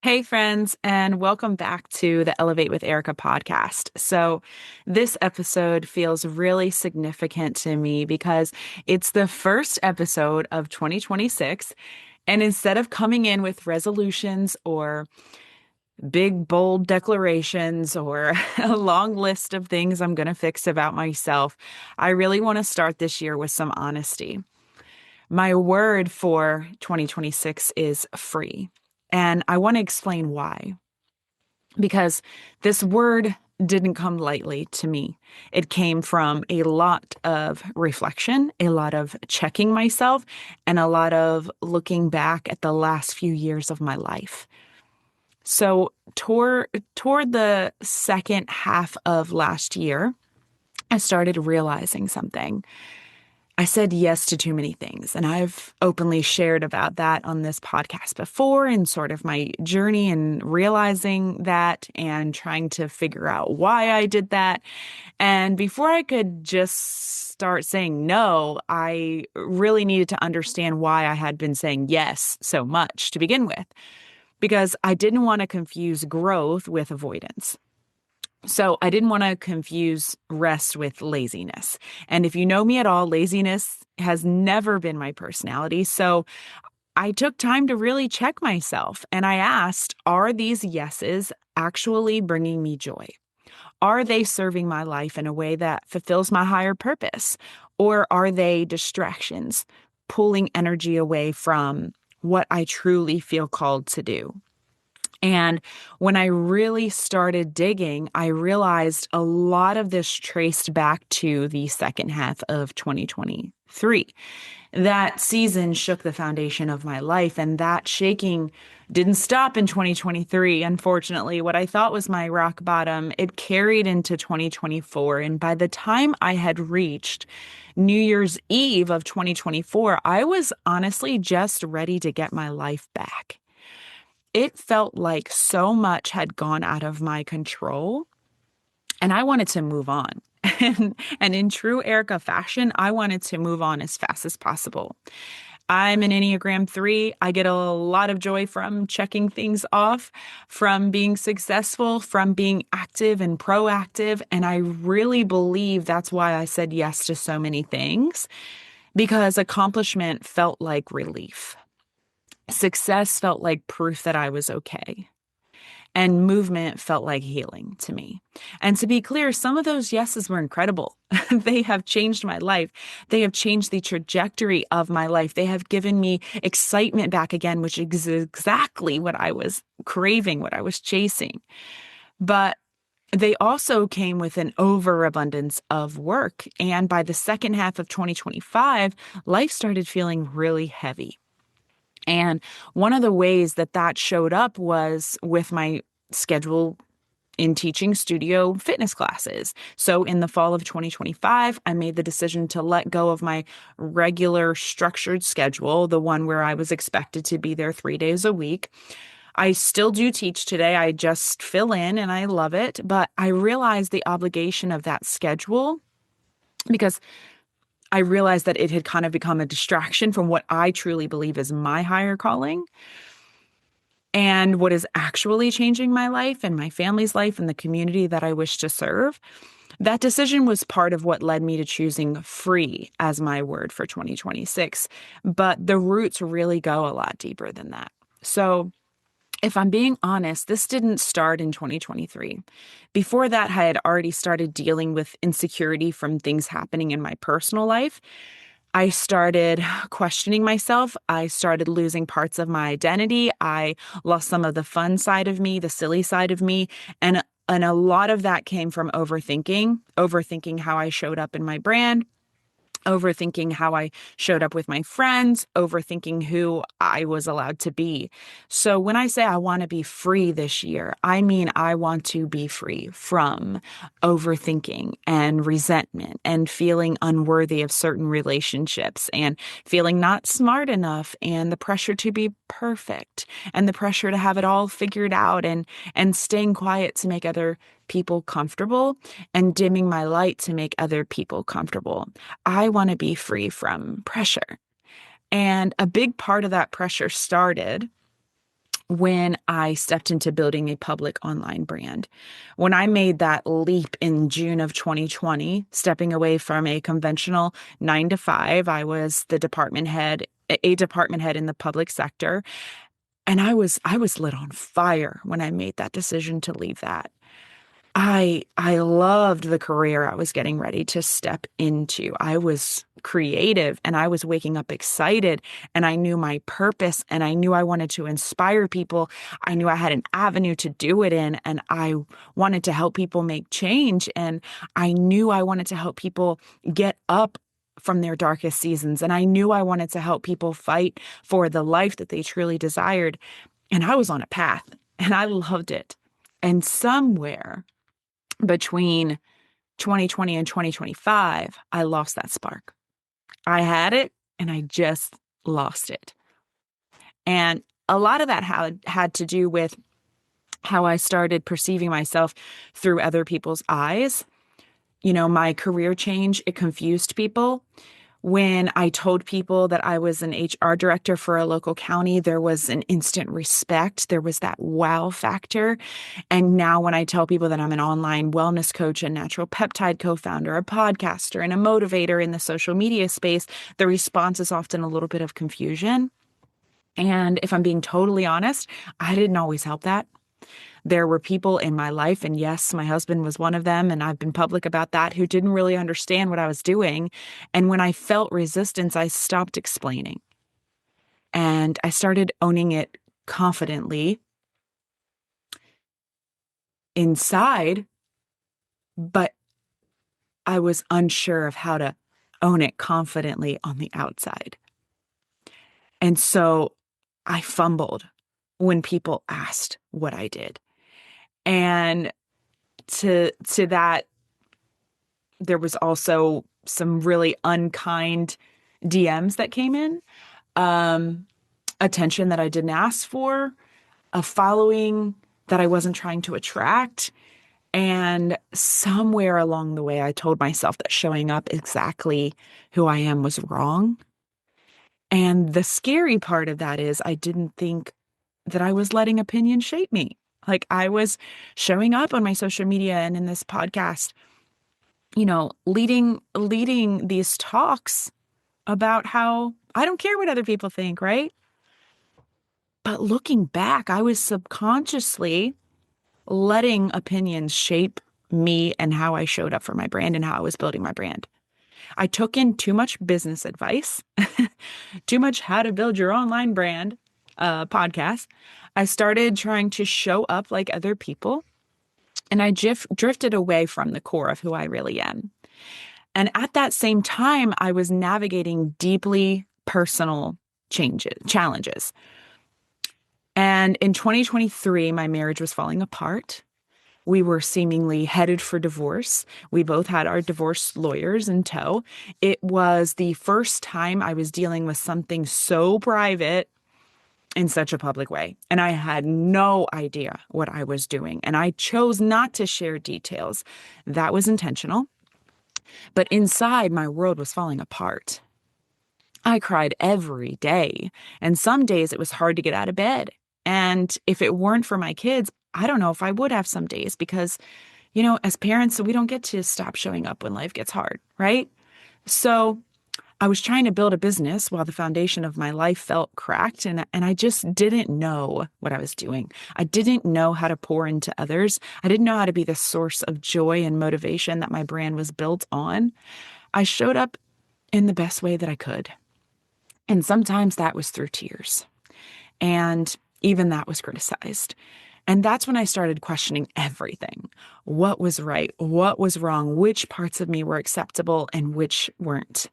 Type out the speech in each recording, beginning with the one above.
Hey, friends, and welcome back to the Elevate with Erica podcast. So, this episode feels really significant to me because it's the first episode of 2026. And instead of coming in with resolutions or big, bold declarations or a long list of things I'm going to fix about myself, I really want to start this year with some honesty. My word for 2026 is free. And I want to explain why because this word didn't come lightly to me. It came from a lot of reflection, a lot of checking myself, and a lot of looking back at the last few years of my life. So, toward the second half of last year, I started realizing something. I said yes to too many things. And I've openly shared about that on this podcast before and sort of my journey and realizing that and trying to figure out why I did that. And before I could just start saying no, I really needed to understand why I had been saying yes so much to begin with, because I didn't want to confuse growth with avoidance. So I didn't want to confuse rest with laziness. And if you know me at all, laziness has never been my personality. So I took time to really check myself and I asked, are these yeses actually bringing me joy? Are they serving my life in a way that fulfills my higher purpose? Or are they distractions, pulling energy away from what I truly feel called to do? And when I really started digging, I realized a lot of this traced back to the second half of 2023. That season shook the foundation of my life, and that shaking didn't stop in 2023. Unfortunately, what I thought was my rock bottom, it carried into 2024. And by the time I had reached New Year's Eve of 2024, I was honestly just ready to get my life back. It felt like so much had gone out of my control and I wanted to move on. And in true Erica fashion, I wanted to move on as fast as possible. I'm an Enneagram 3. I get a lot of joy from checking things off, from being successful, from being active and proactive. And I really believe that's why I said yes to so many things, because accomplishment felt like relief. Success felt like proof that I was okay. And movement felt like healing to me. And to be clear, some of those yeses were incredible. They have changed my life. They have changed the trajectory of my life. They have given me excitement back again, which is exactly what I was craving, what I was chasing. But they also came with an overabundance of work. And by the second half of 2025, life started feeling really heavy. And one of the ways that that showed up was with my schedule in teaching studio fitness classes. So in the fall of 2025, I made the decision to let go of my regular structured schedule, the one where I was expected to be there 3 days a week. I still do teach today. I just fill in and I love it. But I realized the obligation of that schedule because I realized that it had kind of become a distraction from what I truly believe is my higher calling and what is actually changing my life and my family's life and the community that I wish to serve. That decision was part of what led me to choosing free as my word for 2026. But the roots really go a lot deeper than that. So if I'm being honest, this didn't start in 2023. Before that, I had already started dealing with insecurity from things happening in my personal life. I started questioning myself. I started losing parts of my identity. I lost some of the fun side of me, the silly side of me. And a lot of that came from overthinking how I showed up in my brand, overthinking how I showed up with my friends, overthinking who I was allowed to be. So when I say I want to be free this year, I mean I want to be free from overthinking and resentment and feeling unworthy of certain relationships and feeling not smart enough and the pressure to be perfect and the pressure to have it all figured out and staying quiet to make other people comfortable and dimming my light to make other people comfortable. I want to be free from pressure. And a big part of that pressure started when I stepped into building a public online brand. When I made that leap in June of 2020, stepping away from a conventional 9 to 5, I was the department head, a department head in the public sector. And I was lit on fire when I made that decision to leave that. I loved the career I was getting ready to step into. I was creative and I was waking up excited and I knew my purpose and I knew I wanted to inspire people. I knew I had an avenue to do it in and I wanted to help people make change and I knew I wanted to help people get up from their darkest seasons and I knew I wanted to help people fight for the life that they truly desired. And I was on a path and I loved it. And somewhere between 2020 and 2025, I lost that spark. I had it and I just lost it. And a lot of that had to do with how I started perceiving myself through other people's eyes. You know, my career change, it confused people. When I told people that I was an HR director for a local county, there was an instant respect. There was that wow factor. And now when I tell people that I'm an online wellness coach, a natural peptide co-founder, a podcaster, and a motivator in the social media space, the response is often a little bit of confusion. And if I'm being totally honest, I didn't always help that. There were people in my life, and yes, my husband was one of them, and I've been public about that, who didn't really understand what I was doing. And when I felt resistance, I stopped explaining. And I started owning it confidently inside, but I was unsure of how to own it confidently on the outside. And so I fumbled when people asked what I did. And to that, there was also some really unkind DMs that came in, um, attention that I didn't ask for, a following that I wasn't trying to attract. And somewhere along the way, I told myself that showing up exactly who I am was wrong. And the scary part of that is I didn't think that I was letting opinion shape me. Like I was showing up on my social media and in this podcast, you know, leading these talks about how I don't care what other people think, right? But looking back, I was subconsciously letting opinions shape me and how I showed up for my brand and how I was building my brand. I took in too much business advice, too much how to build your online brand podcast. I started trying to show up like other people, and I drifted away from the core of who I really am. And at that same time, I was navigating deeply personal challenges. And in 2023, my marriage was falling apart. We were seemingly headed for divorce. We both had our divorce lawyers in tow. It was the first time I was dealing with something so private in such a public way. And I had no idea what I was doing. And I chose not to share details. That was intentional. But inside, my world was falling apart. I cried every day. And some days it was hard to get out of bed. And if it weren't for my kids, I don't know if I would have some days because, you know, as parents, we don't get to stop showing up when life gets hard, right? So I was trying to build a business while the foundation of my life felt cracked, and I just didn't know what I was doing. I didn't know how to pour into others. I didn't know how to be the source of joy and motivation that my brand was built on. I showed up in the best way that I could. And sometimes that was through tears. And even that was criticized. And that's when I started questioning everything. What was right? What was wrong? Which parts of me were acceptable and which weren't?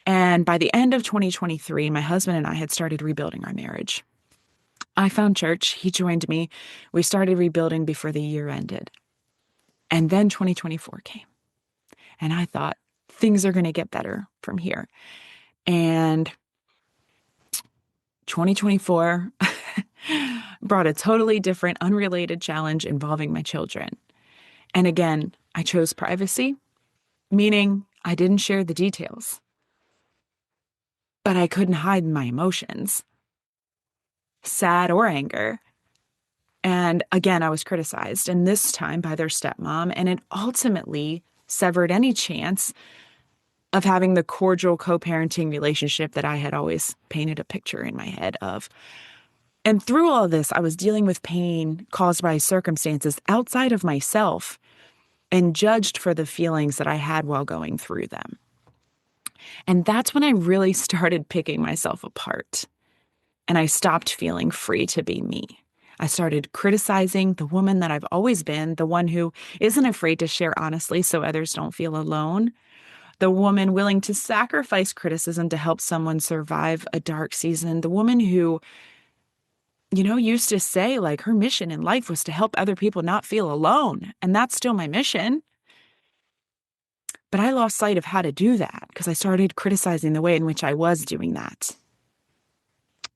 And by the end of 2023, my husband and I had started rebuilding our marriage. I found church. He joined me. We started rebuilding before the year ended. And then 2024 came. And I thought, things are going to get better from here. And 2024 brought a totally different, unrelated challenge involving my children. And again, I chose privacy, meaning I didn't share the details. But I couldn't hide my emotions. sad or anger. And again, I was criticized, and this time by their stepmom, and it ultimately severed any chance of having the cordial co-parenting relationship that I had always painted a picture in my head of. And through all this, I was dealing with pain caused by circumstances outside of myself and judged for the feelings that I had while going through them. And that's when I really started picking myself apart. And I stopped feeling free to be me. I started criticizing the woman that I've always been, the one who isn't afraid to share honestly so others don't feel alone, the woman willing to sacrifice criticism to help someone survive a dark season, the woman who, used to say like her mission in life was to help other people not feel alone. And that's still my mission. But I lost sight of how to do that because I started criticizing the way in which I was doing that.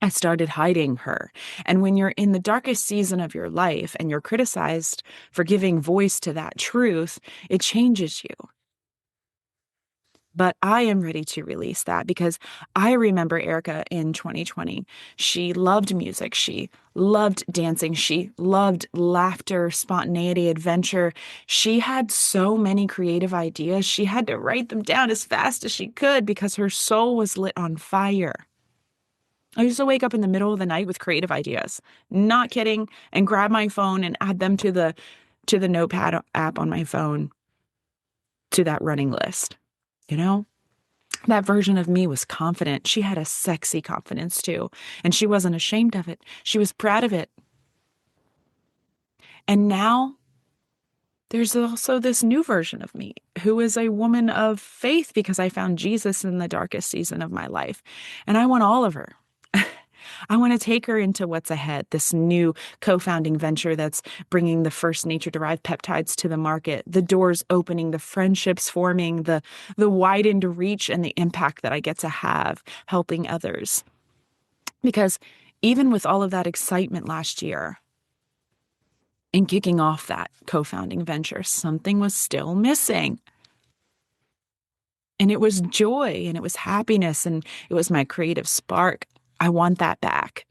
I started hiding her. And when you're in the darkest season of your life and you're criticized for giving voice to that truth, it changes you. But I am ready to release that because I remember Erica in 2020. She loved music. She loved dancing. She loved laughter, spontaneity, adventure. She had so many creative ideas. She had to write them down as fast as she could because her soul was lit on fire. I used to wake up in the middle of the night with creative ideas, not kidding, and grab my phone and add them to the notepad app on my phone to that running list. That version of me was confident. She had a sexy confidence too, and she wasn't ashamed of it. She was proud of it. And now there's also this new version of me who is a woman of faith because I found Jesus in the darkest season of my life. And I want all of her. I want to take her into what's ahead, this new co-founding venture that's bringing the first nature-derived peptides to the market, the doors opening, the friendships forming, the widened reach and the impact that I get to have helping others. Because even with all of that excitement last year in kicking off that co-founding venture, something was still missing. And it was joy and it was happiness and it was my creative spark. I want that back.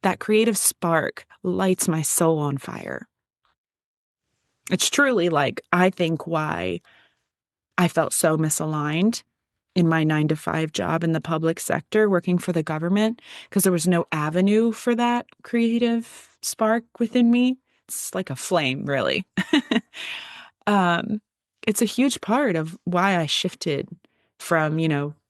That creative spark lights my soul on fire. It's truly I think why I felt so misaligned in my 9-to-5 job in the public sector working for the government because there was no avenue for that creative spark within me. It's like a flame, really. It's a huge part of why I shifted from,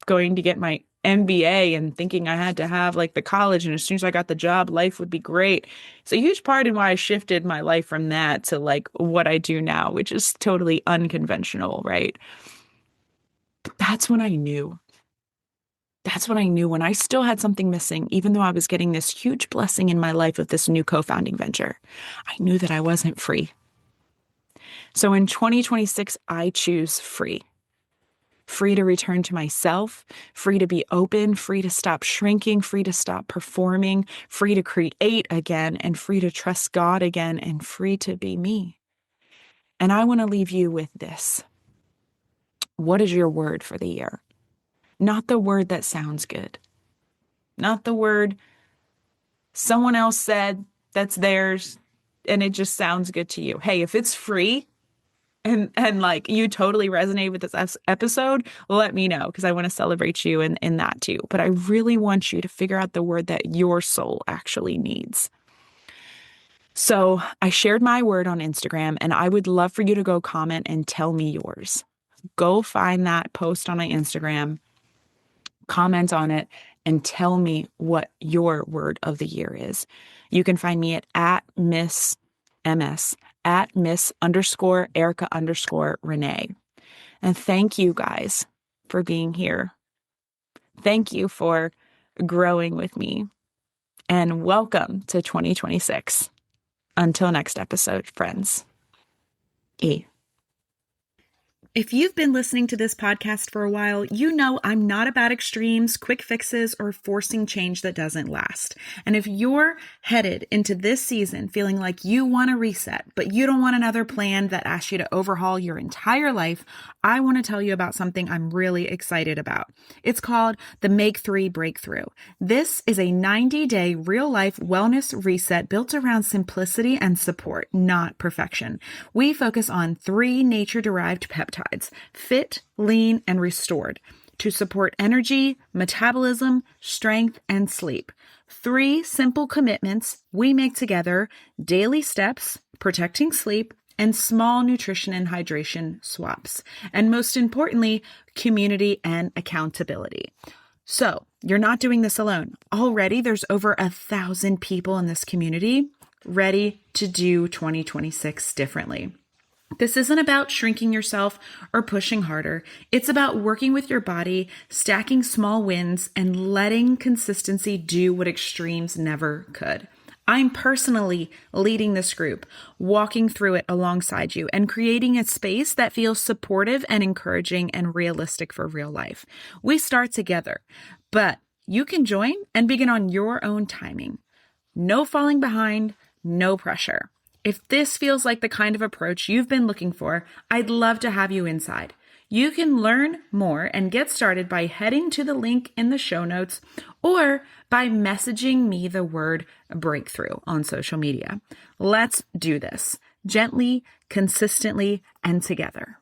going to get my MBA and thinking I had to have the college. And as soon as I got the job, life would be great. It's a huge part in why I shifted my life from that to what I do now, which is totally unconventional, right? But that's when I knew. That's when I knew when I still had something missing, even though I was getting this huge blessing in my life of this new co-founding venture. I knew that I wasn't free. So in 2026, I choose free. Free to return to myself, free to be open, free to stop shrinking, free to stop performing, free to create again, and free to trust God again, and free to be me. And I want to leave you with this. What is your word for the year? Not the word that sounds good. Not the word someone else said that's theirs and it just sounds good to you. Hey, if it's free, and you totally resonate with this episode, let me know because I want to celebrate you in that too. But I really want you to figure out the word that your soul actually needs. So I shared my word on Instagram and I would love for you to go comment and tell me yours. Go find that post on my Instagram, comment on it, and tell me what your word of the year is. You can find me at Miss MS, at Miss_Erica_Renee. And thank you guys for being here. Thank you for growing with me. And welcome to 2026. Until next episode, friends. E. If you've been listening to this podcast for a while, you know I'm not about extremes, quick fixes, or forcing change that doesn't last. And if you're headed into this season feeling like you want to reset, but you don't want another plan that asks you to overhaul your entire life, I want to tell you about something I'm really excited about. It's called the Make 3 Breakthrough. This is a 90-day real-life wellness reset built around simplicity and support, not perfection. We focus on 3 nature-derived peptides: fit, lean, and restored, to support energy, metabolism, strength, and sleep. 3 simple commitments we make together: daily steps, protecting sleep, and small nutrition and hydration swaps. And most importantly, community and accountability. So you're not doing this alone. Already there's over 1,000 people in this community ready to do 2026 differently. This isn't about shrinking yourself or pushing harder. It's about working with your body, stacking small wins, and letting consistency do what extremes never could. I'm personally leading this group, walking through it alongside you, and creating a space that feels supportive and encouraging and realistic for real life. We start together, but you can join and begin on your own timing. No falling behind, no pressure. If this feels like the kind of approach you've been looking for, I'd love to have you inside. You can learn more and get started by heading to the link in the show notes or by messaging me the word breakthrough on social media. Let's do this gently, consistently, and together.